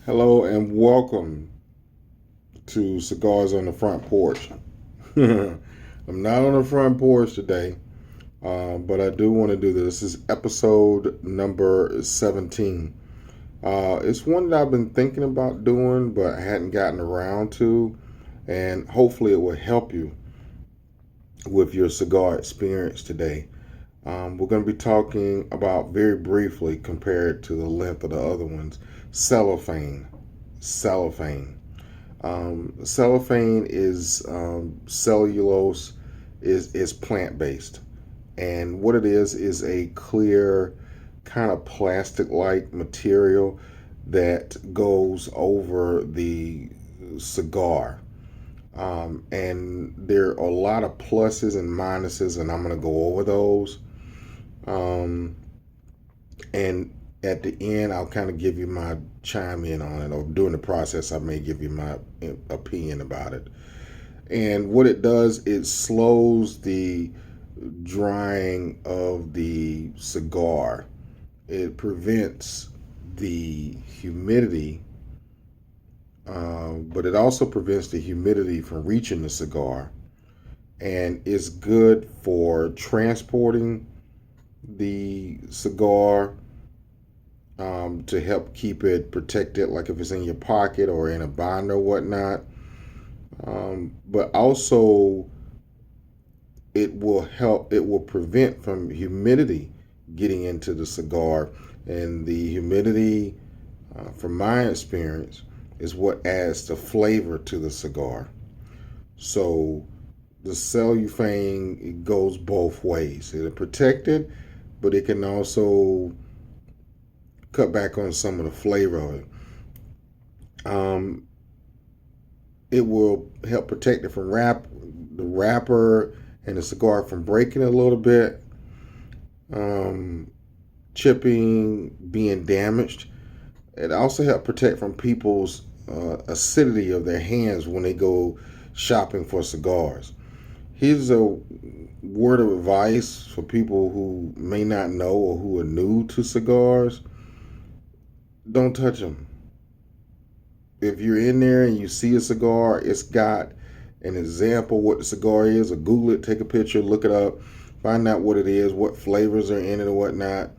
Hello and welcome to Cigars on the Front Porch. I'm not on the front porch today, but I do want to do this. This is episode number 17. It's one that I've been thinking about doing, but I hadn't gotten around to, and hopefully it will help you with your cigar experience today. We're going to be talking about very briefly, compared to the length of the other ones, cellophane. Cellophane. Cellophane is cellulose, is plant based, and what it is a clear kind of plastic like material that goes over the cigar. And there are a lot of pluses and minuses, and I'm going to go over those. Um, and at the end, I'll kind of give you my chime in on it, or during the process, I may give you my opinion about it. And what it does, it slows the drying of the cigar. It prevents the humidity, but it also prevents the humidity from reaching the cigar, and it's good for transporting the cigar, to help keep it protected, like if it's in your pocket or in a binder or whatnot. But also, it will prevent from humidity getting into the cigar. And the humidity, from my experience, is what adds the flavor to the cigar. So the cellophane, it goes both ways. It'll protect it, but it can also cut back on some of the flavor of it. It will help protect it from the wrapper and the cigar from breaking a little bit, chipping, being damaged. It also helps protect from people's acidity of their hands when they go shopping for cigars. Here's a word of advice for people who may not know or who are new to cigars. Don't touch them. If you're in there and you see a cigar, it's got an example what the cigar is, or Google it, take a picture, look it up, find out what it is, what flavors are in it or whatnot.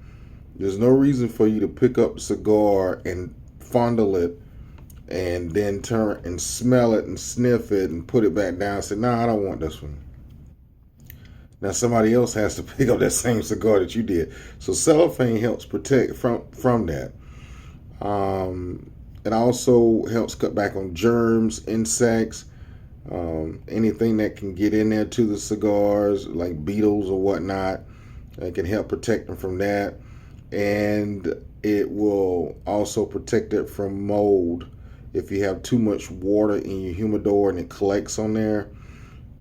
There's no reason for you to pick up the cigar and fondle it and then turn and smell it and sniff it and put it back down and say, "No, I don't want this one." Now somebody else has to pick up that same cigar that you did. So cellophane helps protect from that. It also helps cut back on germs, insects, anything that can get in there to the cigars, like beetles or whatnot. It can help protect them from that. And it will also protect it from mold if you have too much water in your humidor and it collects on there.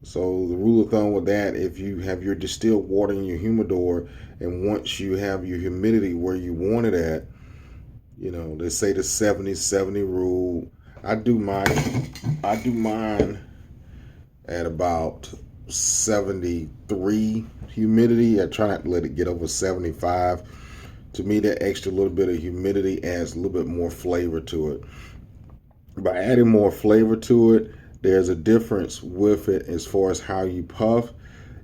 So the rule of thumb with that, if you have your distilled water in your humidor, and once you have your humidity where you want it at, they say the 70-70 rule. I do mine at about 73 humidity. I try not to let it get over 75. To me, that extra little bit of humidity adds a little bit more flavor to it. By adding more flavor to it, there's a difference with it as far as how you puff.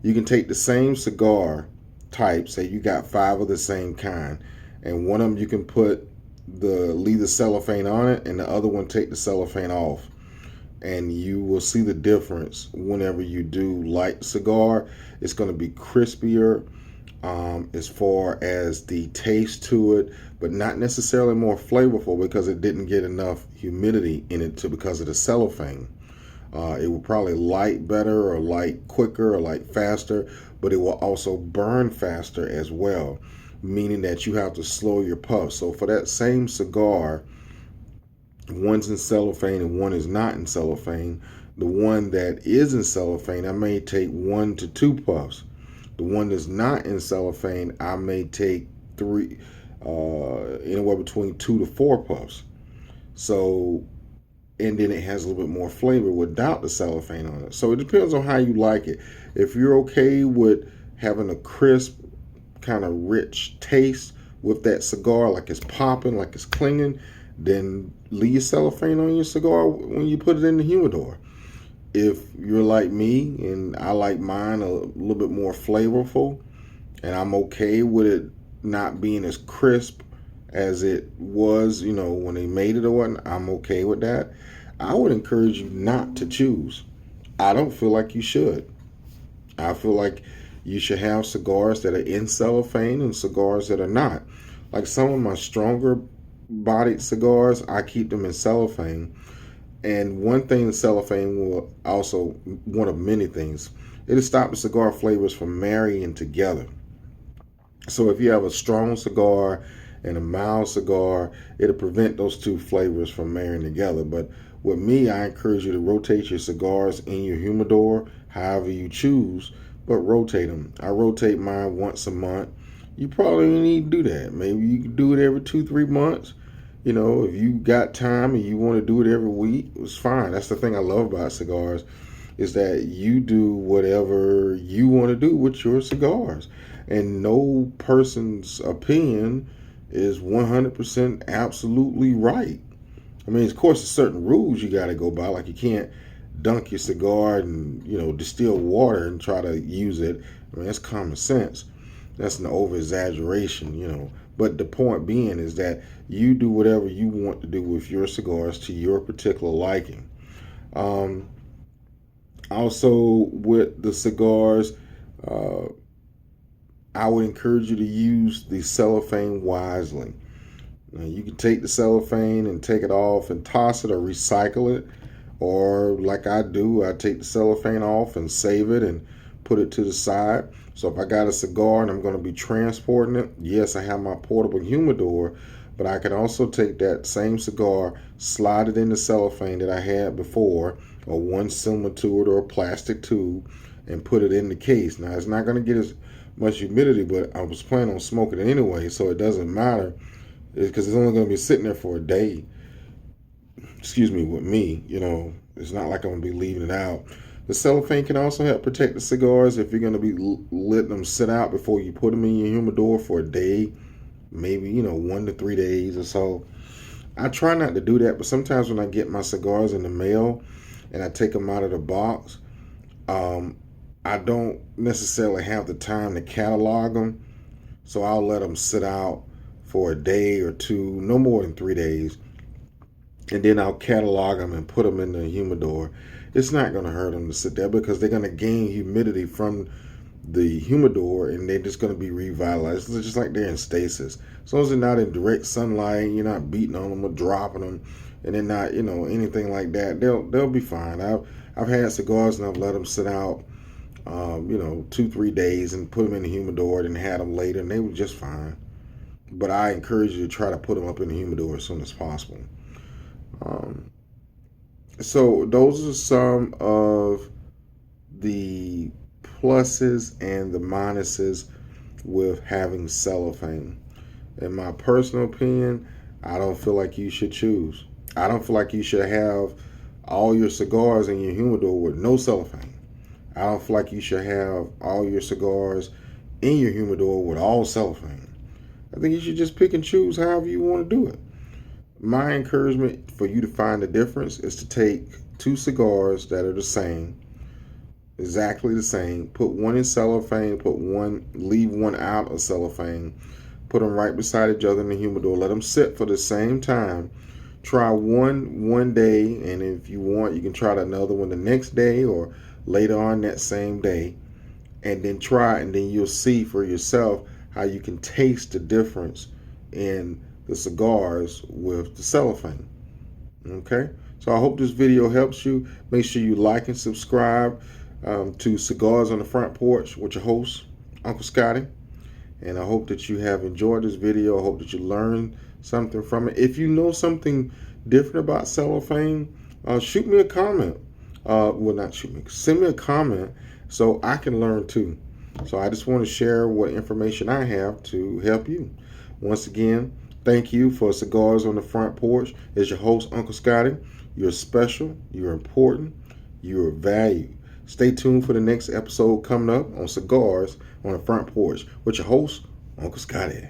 You can take the same cigar type, say you got 5 of the same kind, and one of them you can leave the cellophane on it, and the other one take the cellophane off, and you will see the difference. Whenever you do light cigar, it's going to be crispier, as far as the taste to it, but not necessarily more flavorful, because it didn't get enough humidity in it because of the cellophane. It will probably light better, or light quicker, or light faster, but it will also burn faster as well, meaning that you have to slow your puff. So for that same cigar, one's in cellophane and one is not in cellophane. The one that is in cellophane, I may take 1 to 2 puffs. The one that's not in cellophane, I may take 3, anywhere between 2 to 4 puffs. So, and then it has a little bit more flavor without the cellophane on it. So it depends on how you like it. If you're okay with having a crisp, kind of rich taste with that cigar, like it's popping, like it's clinging, then leave cellophane on your cigar when you put it in the humidor. If you're like me and I like mine a little bit more flavorful, and I'm okay with it not being as crisp as it was, when they made it or whatnot, I'm okay with that. I would encourage you not to choose. I don't feel like you should. I feel like you should have cigars that are in cellophane and cigars that are not. Like some of my stronger bodied cigars, I keep them in cellophane. And one thing the cellophane will also, one of many things, it'll stop the cigar flavors from marrying together. So if you have a strong cigar and a mild cigar, it'll prevent those two flavors from marrying together. But with me, I encourage you to rotate your cigars in your humidor, however you choose, but rotate them. I rotate mine once a month. You probably need to do that. Maybe you can do it every 2-3 months. If you got time and you want to do it every week, it's fine. That's the thing I love about cigars, is that you do whatever you want to do with your cigars. And no person's opinion is 100% absolutely right. I mean, of course, there's certain rules you got to go by. Like you can't dunk your cigar and, distill water and try to use it. I mean, that's common sense. That's an over-exaggeration, But the point being is that you do whatever you want to do with your cigars to your particular liking. Also, with the cigars, I would encourage you to use the cellophane wisely. Now, you can take the cellophane and take it off and toss it or recycle it. Or like I do, I take the cellophane off and save it and put it to the side. So if I got a cigar and I'm going to be transporting it, yes, I have my portable humidor, but I can also take that same cigar, slide it in the cellophane that I had before, or one similar to it, or a plastic tube, and put it in the case. Now, it's not going to get as much humidity, but I was planning on smoking it anyway, so it doesn't matter, because it's only going to be sitting there for a day. Excuse me, with me, it's not like I'm going to be leaving it out. The cellophane can also help protect the cigars if you're going to be letting them sit out before you put them in your humidor for a day, maybe, 1 to 3 days or so. I try not to do that, but sometimes when I get my cigars in the mail and I take them out of the box, I don't necessarily have the time to catalog them, so I'll let them sit out for a day or two, no more than 3 days, and then I'll catalog them and put them in the humidor. It's not going to hurt them to sit there because they're going to gain humidity from the humidor and they're just going to be revitalized. It's just like they're in stasis. As long as they're not in direct sunlight, you're not beating on them or dropping them, and they're not, anything like that, they'll be fine. I've had cigars and I've let them sit out, 2-3 days and put them in the humidor and had them later, and they were just fine. But I encourage you to try to put them up in the humidor as soon as possible. So those are some of the pluses and the minuses with having cellophane. In my personal opinion, I don't feel like you should choose. I don't feel like you should have all your cigars in your humidor with no cellophane. I don't feel like you should have all your cigars in your humidor with all cellophane. I think you should just pick and choose however you want to do it. My encouragement for you to find the difference is to take 2 cigars that are the same, exactly the same, put one in cellophane, leave one out of cellophane, put them right beside each other in the humidor, let them sit for the same time. Try one day, and if you want, you can try another one the next day or later on that same day, and then try, and then you'll see for yourself how you can taste the difference in the cigars with the cellophane. Okay, so I hope this video helps you. Make sure you like and subscribe to Cigars on the Front Porch with your host, Uncle Scotty. And I hope that you have enjoyed this video. I hope that you learned something from it. If you know something different about cellophane, shoot me a comment. Send me a comment so I can learn too. So I just want to share what information I have to help you. Once again, thank you for Cigars on the Front Porch. As your host, Uncle Scotty, you're special, you're important, you're valued. Stay tuned for the next episode coming up on Cigars on the Front Porch with your host, Uncle Scotty.